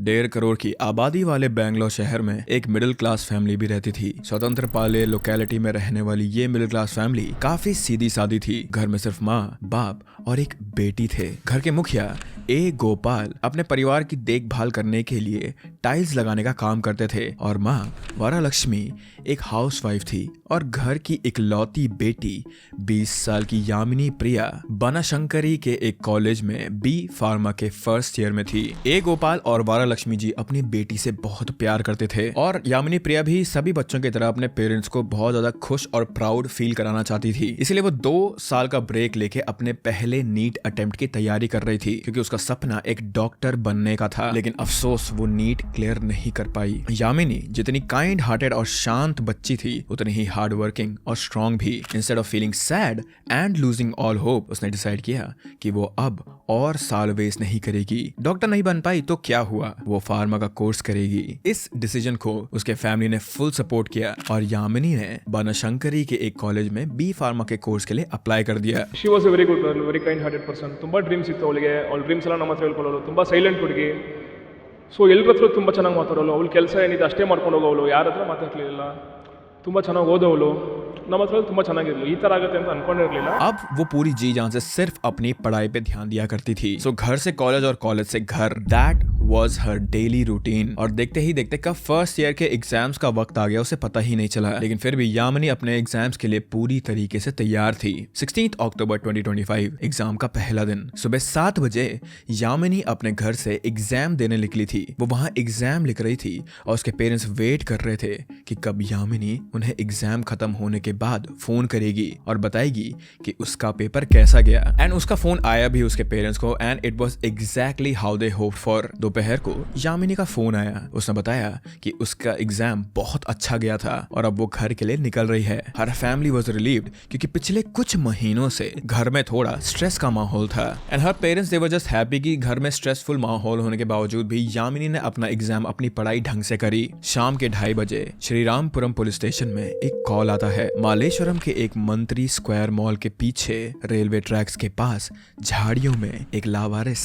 1.5 करोड़ की आबादी वाले बेंगलोर शहर में एक मिडिल क्लास फैमिली भी रहती थी। स्वतंत्र पाले लोकेलिटी में रहने वाली ये मिडिल क्लास फैमिली काफी सीधी सादी थी। घर में सिर्फ माँ, बाप और एक बेटी थे। घर के मुखिया ए गोपाल अपने परिवार की देखभाल करने के लिए टाइल्स लगाने का काम करते थे और माँ वरालक्ष्मी एक हाउसवाइफ थी और घर की इकलौती बेटी 20 साल की यामिनी प्रिया बनाशंकरी के एक कॉलेज में बी फार्मा के फर्स्ट ईयर में थी। ए गोपाल और वरालक्ष्मी जी अपनी बेटी से बहुत प्यार करते थे और यामिनी प्रिया भी सभी बच्चों की तरह अपने पेरेंट्स को बहुत ज्यादा खुश और प्राउड फील कराना चाहती थी। इसलिए वो 2 साल का ब्रेक लेके अपने पहले नीट अटेम्प्ट की तैयारी कर रही थी, क्योंकि उसका सपना एक डॉक्टर बनने का था। लेकिन अफसोस वो नीट क्लियर नहीं कर पाई। यामिनी जितनी काइंड हार्टेड और शांत बच्ची थी, उतनी ही हार्ड वर्किंग और स्ट्रॉन्ग भी। Instead of feeling sad and losing all hope, उसने डिसाइड किया कि वो अब और साल वेस्ट नहीं करेगी। डॉक्टर नहीं बन पाई तो क्या हुआ, वो फार्मा का कोर्स करेगी। इस डिसीजन को उसके फैमिली ने फुल सपोर्ट किया और यामिनी ने बनाशंकरी के एक कॉलेज में बी फार्मा के कोर्स के लिए अप्लाई कर दिया। She was a very good girl, very kind hearted person. ತುಂಬ ಡ್ರೀಮ್ಸ್ ಇತ್ತು ಅವಳಿಗೆ. ಅವಳ ಡ್ರೀಮ್ಸ್ ಎಲ್ಲ ನಮ್ಮ ಹತ್ರ ಹೇಳ್ಕೊಳ್ಳೋಳು. ತುಂಬ ಸೈಲೆಂಟ್ ಹುಡುಗಿ. ಸೊ ಎಲ್ಲರ ಹತ್ರ ತುಂಬ ಚೆನ್ನಾಗಿ ಮಾತಾಡೋಳು. ಅವಳ ಕೆಲಸ ಏನಿದೆ ಅಷ್ಟೇ ಮಾಡ್ಕೊಂಡು ಹೋಗೋವಳು. ಯಾರ ಹತ್ರ ಮಾತಾಡ್ಲಿಲ್ಲ. ತುಂಬ ಚೆನ್ನಾಗಿ ಓದೋವಳು. ನಮ್ಮ ಹತ್ರ ತುಂಬ ಚೆನ್ನಾಗಿರಲಿಲ್ಲ. ಈ ಥರ ಆಗುತ್ತೆ ಅಂತ ಅನ್ಕೊಂಡಿರಲಿಲ್ಲ. अब वो पूरी जी जान से सिर्फ अपनी पढ़ाई पे ध्यान दिया करती थी। सो घर से कॉलेज और कॉलेज से घर, that was her daily routine. और देखते ही देखते कब फर्स्ट ईयर के एग्जाम्स का वक्त आ गया उसे पता ही नहीं चला। लेकिन फिर भी यामिनी अपने एग्जाम्स के लिए पूरी तरीके से तैयार थी। 16 अक्टूबर 2025 एग्जाम का पहला दिन सुबह 7 बजे यामिनी अपने घर से एग्जाम देने निकली थी। वो वहां एग्जाम लिख रही थी और उसके पेरेंट्स वेट कर रहे थे कि कब यामिनी उन्हें एग्जाम खत्म होने के बाद फोन करेगी और बताएगी कि उसका पेपर कैसा गया। एंड उसका फोन आया भी उसके पेरेंट्स को and it was exactly how they hoped for. दोपहर को यामिनी का फोन आया। उसने बताया कि उसका एग्जाम बहुत अच्छा गया था और अब वो घर के लिए निकल रही है। हर फैमिली वाज रिलीव्ड क्योंकि पिछले कुछ महीनों से घर में थोड़ा स्ट्रेस का माहौल था and her parents they were just happy कि घर में स्ट्रेसफुल माहौल होने के बावजूद भी यामिनी ने अपना एग्जाम अपनी पढ़ाई ढंग से करी। शाम के 2:30 बजे श्रीरामपुरम पुलिस स्टेशन में एक कॉल आता है। मालेश्वरम के एक मंत्री स्क्वायर मॉल के पीछे रेलवे ट्रैक्स के पास झाड़ियों में एक लावारिस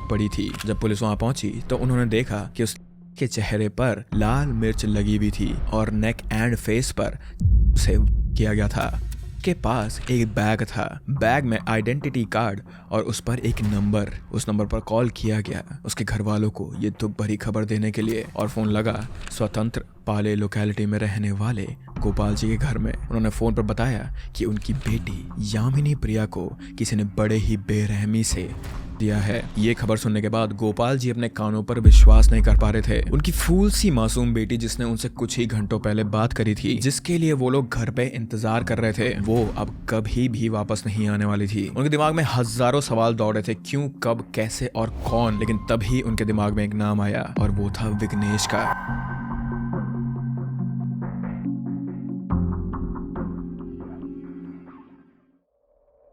पड़ी थी। जब पुलिस वहां पहुंची तो उन्होंने देखा कि उसके चेहरे पर लाल मिर्च लगी हुई थी और नेक एंड फेस पर सेव किया गया था। के पास एक बैग था। बैग में आइडेंटिटी कार्ड और उस पर एक नंबर। उस नंबर पर कॉल किया गया उसके घर वालों को ये दुख भरी खबर देने के लिए और फोन लगा स्वतंत्र पाले लोकेलिटी में रहने वाले गोपाल जी के घर में। उन्होंने फोन पर बताया कि उनकी बेटी यामिनी प्रिया को किसी ने बड़े ही बेरहमी से दिया है। ये खबर सुनने के बाद गोपाल जी अपने कानों पर विश्वास नहीं कर पा रहे थे। उनकी फूल सी मासूम बेटी जिसने उनसे कुछ ही घंटों पहले बात करी थी, जिसके लिए वो लोग घर पे इंतजार कर रहे थे, वो अब कभी भी वापस नहीं आने वाली थी। उनके दिमाग में हजारों सवाल दौड़ रहे थे, क्यों, कब, कैसे और कौन। लेकिन तभी उनके दिमाग में एक नाम आया और वो था विघ्नेश का।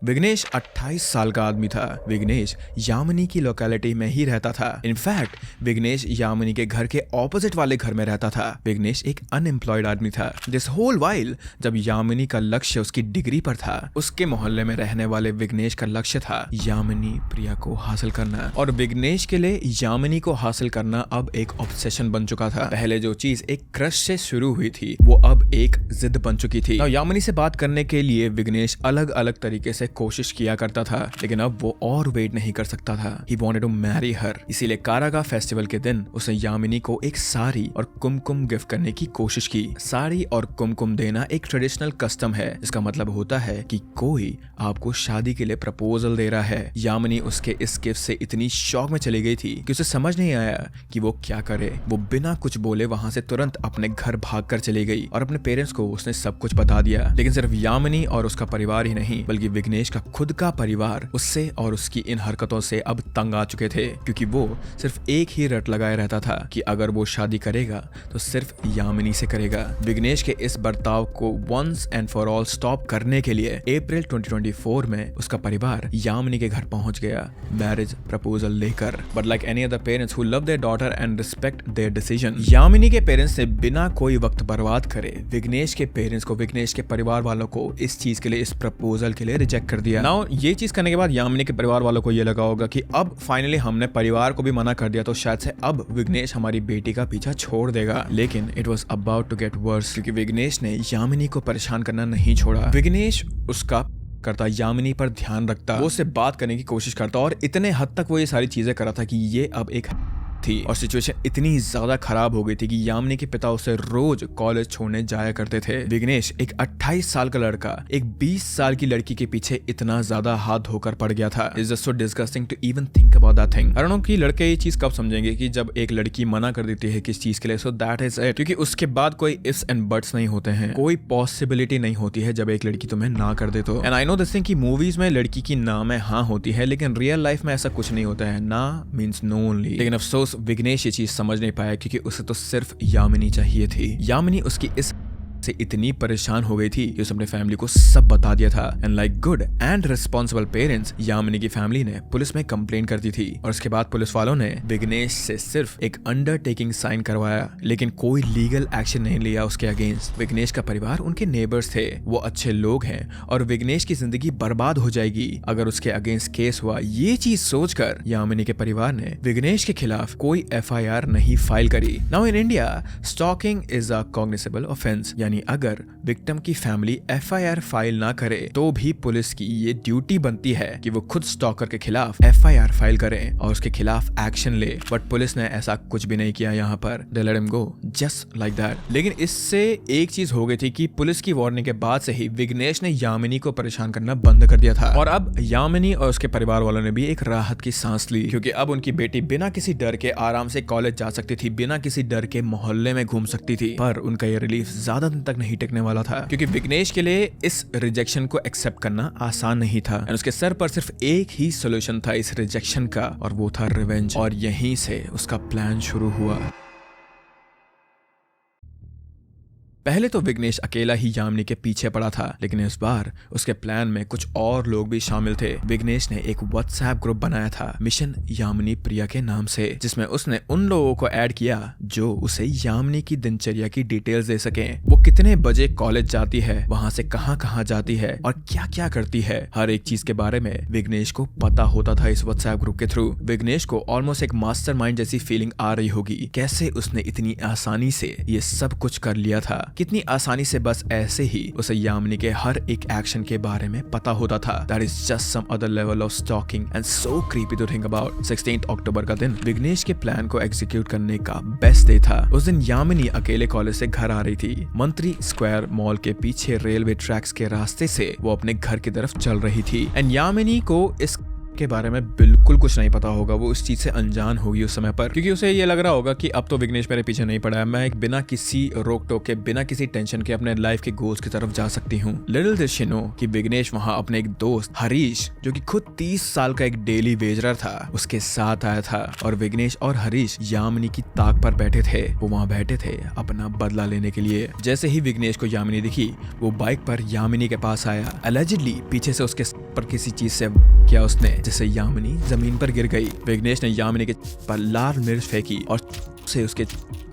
विघ्नेश 28 साल का आदमी था। विघ्नेश यामिनी की लोकेलिटी में ही रहता था। इनफैक्ट विघ्नेश यामिनी के घर के ऑपोजिट वाले घर में रहता था। विघ्नेश एक अनएम्प्लॉयड आदमी था। दिस होल वाइल जब यामिनी का लक्ष्य उसकी डिग्री पर था, उसके मोहल्ले में रहने वाले विघ्नेश का लक्ष्य था यामिनी प्रिया को हासिल करना। और विघ्नेश के लिए यामिनी को हासिल करना अब एक ऑब्सेशन बन चुका था। पहले जो चीज एक क्रश से शुरू हुई थी वो अब एक जिद बन चुकी थी। यामिनी से बात करने के लिए विघ्नेश अलग अलग तरीके से कोशिश किया करता था, लेकिन अब वो और वेट नहीं कर सकता था। He wanted to marry her। इसीलिए कारागा फेस्टिवल के दिन उसने यामिनी को एक साड़ी और कुमकुम गिफ्ट करने की कोशिश की। साड़ी और कुमकुम देना एक ट्रेडिशनल कस्टम है, इसका मतलब होता है कि कोई आपको शादी के लिए प्रपोजल दे रहा है। यामिनी उसके इस गिफ्ट से इतनी शॉक में चली गई थी कि उसे समझ नहीं आया कि वो क्या करे। वो बिना कुछ बोले वहां से तुरंत अपने घर भागकर चली गई और अपने पेरेंट्स को उसने सब कुछ बता दिया। लेकिन सिर्फ यामिनी और उसका परिवार ही नहीं, बल्कि विघ्नेश का खुद का परिवार उससे और उसकी इन हरकतों से अब तंग आ चुके थे, क्योंकि वो सिर्फ एक ही रट लगाए रहता था कि अगर वो शादी करेगा तो सिर्फ यामिनी से करेगा। विघ्नेश के इस बर्ताव को once and for all stop करने के लिए अप्रैल 2024 में उसका परिवार यामिनी के घर पहुंच गया मैरिज प्रपोजल लेकर। But like any other parents who love there daughter and respect there decision, Yamini के पेरेंट्स ने बिना कोई वक्त बर्बाद करे विघ्नेश के पेरेंट्स को, विघ्नेश के परिवार वालों को इस चीज के लिए, इस प्रपोजल के लिए रिजेक्ट कर दिया। नाउ ये चीज करने के बाद यामिनी के परिवार वालों को ये लगा होगा कि अब फाइनली हमने परिवार को भी मना कर दिया तो शायद से अब विघ्नेश हमारी बेटी का पीछा छोड़ देगा, लेकिन it was about to get worse, क्योंकि विघ्नेश ने यामिनी को परेशान करना नहीं छोड़ा। विघ्नेश उसका करता, यामिनी पर ध्यान रखता, वो उससे बात करने की कोशिश करता और इतने हद तक वो ये सारी चीजें करा था कि ये अब एक थी और सिचुएशन इतनी ज्यादा खराब हो गई थी कि यामिनी के पिता उसे रोज कॉलेज छोड़ने जाया करते थे। विघ्नेश एक 28 साल का लड़का एक 20 साल की लड़की के पीछे इतना ज्यादा हाथ धोकर पड़ गया था। It's just so disgusting to even think about that thing. I don't know कि लड़के ये चीज कब समझेंगे कि जब एक लड़की मना कर देती है किस चीज के लिए, सो दैट इज इट, क्योंकि उसके बाद कोई इफ्स एंड बट्स नहीं होते हैं, कोई पॉसिबिलिटी नहीं होती है जब एक लड़की तुम्हें ना कर दे तो। And I know this thing कि मूवीज में लड़की की ना में हाँ होती है, लेकिन रियल लाइफ में ऐसा कुछ नहीं होता है, ना मीन्स नो ओनली। लेकिन अफसोस विघ्नेश ये चीज समझ नहीं पाया क्योंकि उसे तो सिर्फ यामिनी चाहिए थी। यामिनी उसकी इस से इतनी परेशान हो गई थी कि उसने अपने फैमिली को सब बता दिया था। And like good and responsible parents, Yamini की फैमिली ने पुलिस में कंप्लेन कर दी थी और उसके बाद पुलिस वालों ने विघ्नेश से सिर्फ एक अंडरटेकिंग साइन करवाया, लेकिन कोई लीगल एक्शन नहीं लिया उसके अगेंस्ट। विघ्नेश का परिवार उनके नेबर्स थे, वो अच्छे लोग हैं और विघ्नेश की जिंदगी बर्बाद हो जाएगी अगर उसके अगेंस्ट केस हुआ। ये चीज सोचकर यामिनी के परिवार ने विघ्नेश के खिलाफ कोई FIR नहीं फाइल करी। Now in India stalking is a cognizable offence, यानी अगर विक्टिम की फैमिली FIR फाइल ना करे तो भी पुलिस की ये ड्यूटी बनती है कि वो खुद स्टॉकर के खिलाफ FIR फाइल करें और उसके खिलाफ एक्शन ले। बट पुलिस ने ऐसा कुछ भी नहीं किया यहाँ पर, they let him go just like that. लेकिन इससे एक चीज हो गई थी कि पुलिस की वार्निंग के बाद से ही विघ्नेश ने यामिनी को परेशान करना बंद कर दिया था और अब यामिनी और उसके परिवार वालों ने भी एक राहत की सांस ली, क्योंकि अब उनकी बेटी बिना किसी डर के आराम से कॉलेज जा सकती थी, बिना किसी डर के मोहल्ले में घूम सकती थी। पर उनका ये रिलीफ ज्यादा दिन तक नहीं टिकने वाला था, क्योंकि विघ्नेश के लिए इस रिजेक्शन को एक्सेप्ट करना आसान नहीं था। और उसके सर पर सिर्फ एक ही सोल्यूशन था इस रिजेक्शन का, और वो था रिवेंज। और यहीं से उसका प्लान शुरू हुआ। पहले तो विघ्नेश अकेला ही यामिनी के पीछे पड़ा था, लेकिन इस बार उसके प्लान में कुछ और लोग भी शामिल थे। विघ्नेश ने एक व्हाट्सएप ग्रुप बनाया था मिशन यामिनी प्रिया के नाम से, जिसमें उसने उन लोगों को ऐड किया जो उसे यामिनी की दिनचर्या की डिटेल्स दे सकें। वो कितने बजे कॉलेज जाती है, वहां से कहां जाती है और क्या क्या करती है, हर एक चीज के बारे में विघ्नेश को पता होता था इस व्हाट्सएप ग्रुप के थ्रू। विघ्नेश को ऑलमोस्ट एक मास्टरमाइंड जैसी फीलिंग आ रही होगी, कैसे उसने इतनी आसानी से ये सब कुछ कर लिया था, कितनी आसानी से बस ऐसे ही उसे यामिनी के हर एक एक्शन के बारे में पता होता था। That is just some other level of stalking and so creepy to think about। 16 अक्टूबर का दिन विघ्नेश के प्लान को एग्जीक्यूट करने का बेस्ट डे था। उस दिन यामिनी अकेले कॉलेज से घर आ रही थी। मंत्री स्क्वायर मॉल के पीछे रेलवे ट्रैक्स के रास्ते से वो अपने घर की तरफ चल रही थी। एंड यामिनी को इस के बारे में बिल्कुल कुछ नहीं पता होगा, वो इस चीज से अनजान होगी उस समय पर, क्योंकि उसे ये लग रहा होगा कि अब तो विघ्नेश मेरे पीछे नहीं पड़ा है, मैं एक बिना किसी रोक टोक के, बिना किसी टेंशन के अपने लाइफ के गोल्स की तरफ जा सकती हूँ। लिटिल डिड शी नो कि विघ्नेश वहाँ अपने एक दोस्त हरीश, जो कि खुद 30 साल का एक डेली वेजर था, उसके साथ आया था। और विघ्नेश और हरीश यामिनी की ताक पर बैठे थे। वो वहाँ बैठे थे अपना बदला लेने के लिए। जैसे ही विघ्नेश को यामिनी दिखी, वो बाइक पर यामिनी के पास आया। अलेजिडली पीछे से उसके पर किसी चीज से किया उसने, जिससे यामिनी जमीन पर गिर गई। विघ्नेश ने यामिनी के पर लाल मिर्च फेंकी और से उसके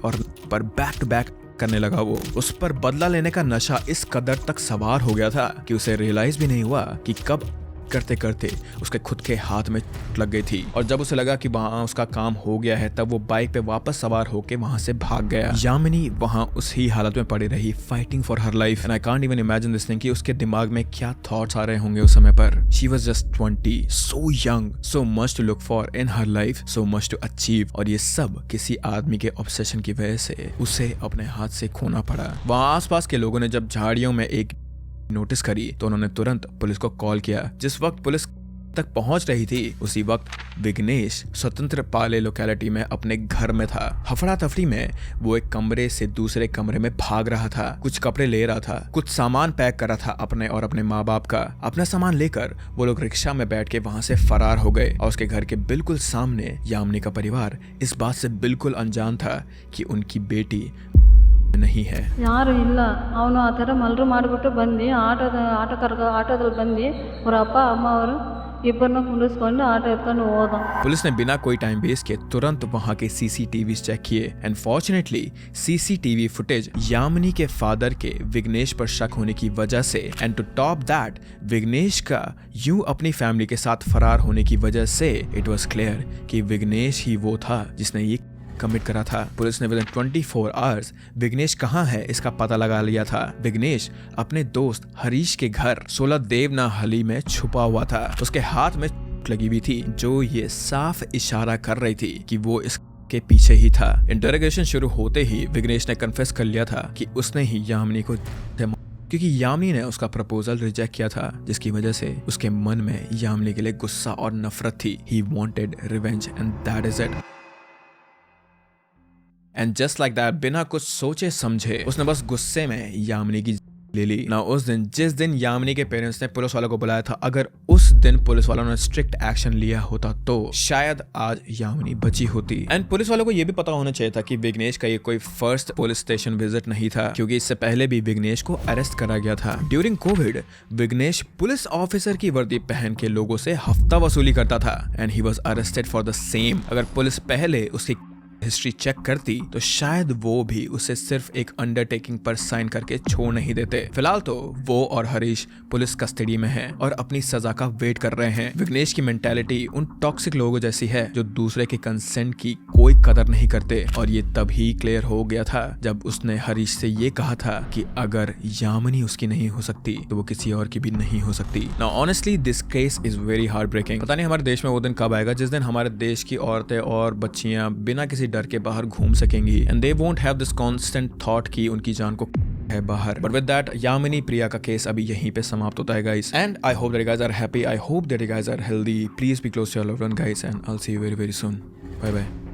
और पर बैक टू बैक करने लगा। वो उस पर बदला लेने का नशा इस कदर तक सवार हो गया था कि उसे रियलाइज भी नहीं हुआ कि कब करते करते उसके खुद के हाथ में लग गई थी। और जब उसे लगा कि वहां उसका काम हो गया है, तब वो बाइक पे वापस सवार होके वहां से भाग गया। यामिनी वहां उसी हालत में पड़ी रही, fighting for her life. And I can't even imagine this thing कि उसके दिमाग में क्या थॉट्स आ रहे होंगे उस समय पर। She was just 20, so young, so much to look for in her life, so much to achieve. और ये सब किसी आदमी के ऑब्सेशन की वजह से उसे अपने हाथ से खोना पड़ा। वहां आसपास के लोगों ने जब झाड़ियों में एक नोटिस करी तो उन्होंने तुरंत पुलिस को कॉल किया। जिस वक्त पुलिस तक पहुंच रही थी, उसी वक्त विघ्नेश स्वतंत्र पाले लोकेलिटी में अपने घर में था। हफड़ा तफड़ी में वो एक कमरे से दूसरे कमरे में भाग रहा था, कुछ कपड़े ले रहा था, कुछ सामान पैक कर रहा था अपने और अपने माँ बाप का। अपना सामान लेकर वो लोग रिक्शा में बैठ के वहां से फरार हो गए। और उसके घर के बिल्कुल सामने यामिनी का परिवार इस बात से बिल्कुल अनजान था कि उनकी बेटी नहीं है। ಯಾರು ಇಲ್ಲ, ಅವನು ಆ ಥರ ಮಲ್ರು ಮಾಡಿಬಿಟ್ಟು ಬಂದು ಆಟೋದಲ್ಲಿ ಬಂದು ಅವ್ರ ಅಪ್ಪ ಅಮ್ಮ ಅವರು ఇబ్బరిని పిలుచుకొని ఆటో ఎత్తుకొని పోదాం. पुलिस ने बिना कोई टाइम वेस्ट किए तुरंत वहां के सीसीटीवी चेक किए and fortunately CCTV footage Yamini के फादर के विघ्नेश पर शक होने की वजह से and to top that Vighnesh का यूं अपनी फैमिली के साथ फरार होने की वजह से इट वाज क्लियर कि विघ्नेश ही वो था जिसने ये कमिट करा था. पुलिस ने विदिन 24 आवर्स विघ्नेश कहाँ है इसका पता लगा लिया था. विघ्नेश अपने दोस्त हरीश के घर 16 देवनाहली में छुपा हुआ था. उसके हाथ में लगी हुई थी जो ये साफ इशारा कर रही थी कि वो इसके पीछे ही था. इंटरोगेशन शुरू होते ही विघ्नेश ने कन्फेस कर लिया था कि उसने ही यामिनी को क्योंकि यामिनी ने उसका प्रपोजल रिजेक्ट किया था जिसकी वजह से उसके मन में यामिनी के लिए गुस्सा और नफरत थी. He wanted revenge and that is it. And just like that बिना कुछ सोचे समझे उसने बस गुस्से में यामिनी की ले ली. ना उस दिन जिस दिन यामिनी के पेरेंट्स ने पुलिस वालों को बुलाया था, अगर उस दिन पुलिस वालों ने स्ट्रिक्ट एक्शन लिया होता तो शायद आज यामिनी बची होती. एंड पुलिस वालों को यह भी पता होना चाहिए था कि विघ्नेश का ये कोई फर्स्ट पुलिस स्टेशन विजिट नहीं था क्योंकि इससे पहले भी विघ्नेश को अरेस्ट करा गया था. During Covid Vighnesh police officer की वर्दी पहन के लोगों से हफ्ता वसूली करता था and he was arrested for the same. अगर पुलिस पहले उसकी हिस्ट्री चेक करती तो शायद वो भी उसे सिर्फ एक अंडरटेकिंग पर साइन करके छोड़ नहीं देते. फिलहाल तो वो और हरीश पुलिस कस्टडी में हैं और अपनी सजा का वेट कर रहे हैं. विघ्नेश की मेंटालिटी उन टॉक्सिक लोगों जैसी है जो दूसरे के कंसेंट की कोई कदर नहीं करते और ये तभी क्लियर हो गया था जब उसने हरीश से ये कहा था कि अगर यामिनी उसकी नहीं हो सकती तो वो किसी और की भी नहीं हो सकती. Now honestly this case is very heartbreaking. पता नहीं हमारे देश में वो दिन कब आएगा जिस दिन हमारे देश की औरतें और बच्चियां बिना किसी डर के बाहर घूम सकेंगी and they won't have this constant thought कि उनकी जान को है बाहर. But with that Yamini Priya का केस अभी यहीं पे समाप्त होता है guys. And I hope that you guys are happy. I hope that you guys are healthy. Please be close to your loved one guys and I will see you very very soon. Bye bye.